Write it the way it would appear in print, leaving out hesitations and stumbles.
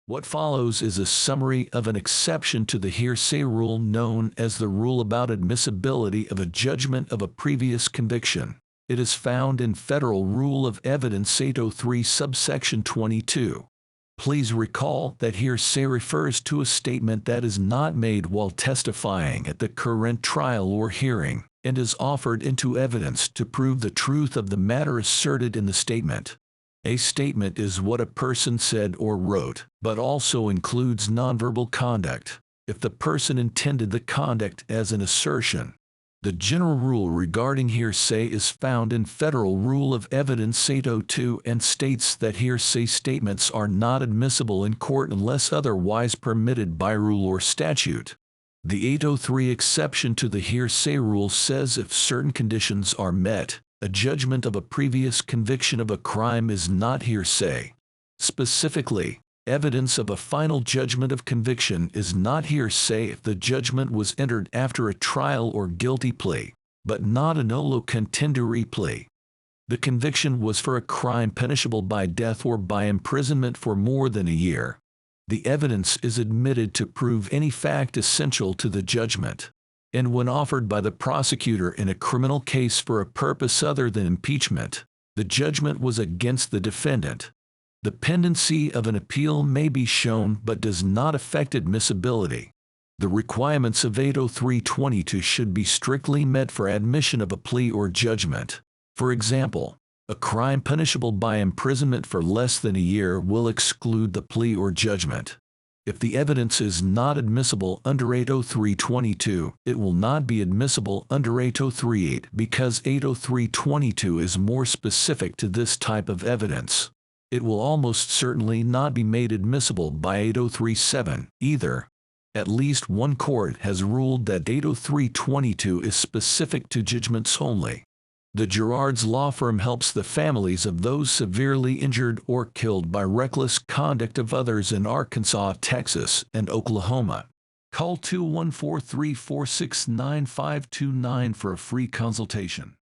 What follows is a summary of an exception to the hearsay rule known as the rule about admissibility of a judgment of a previous conviction. It is found in Federal Rule of Evidence 803 subsection 22. Please recall that hearsay refers to a statement that is not made while testifying at the current trial or hearing, and is offered into evidence to prove the truth of the matter asserted in the statement. A statement is what a person said or wrote, but also includes nonverbal conduct, if the person intended the conduct as an assertion. The general rule regarding hearsay is found in Federal Rule of Evidence 802 and states that hearsay statements are not admissible in court unless otherwise permitted by rule or statute. The 803 exception to the hearsay rule says if certain conditions are met, a judgment of a previous conviction of a crime is not hearsay. Specifically, evidence of a final judgment of conviction is not hearsay if the judgment was entered after a trial or guilty plea, but not a nolo contendere plea. The conviction was for a crime punishable by death or by imprisonment for more than a year. The evidence is admitted to prove any fact essential to the judgment, and when offered by the prosecutor in a criminal case for a purpose other than impeachment, the judgment was against the defendant. The pendency of an appeal may be shown but does not affect admissibility. The requirements of 803.22 should be strictly met for admission of a plea or judgment. For example, a crime punishable by imprisonment for less than a year will exclude the plea or judgment. If the evidence is not admissible under 803.22, it will not be admissible under 803.8 because 803.22 is more specific to this type of evidence. It will almost certainly not be made admissible by 803.7 either. At least one court has ruled that 803.22 is specific to judgments only. The Gerard's law firm helps the families of those severely injured or killed by reckless conduct of others in Arkansas, Texas, and Oklahoma. Call 214-346-9529 for a free consultation.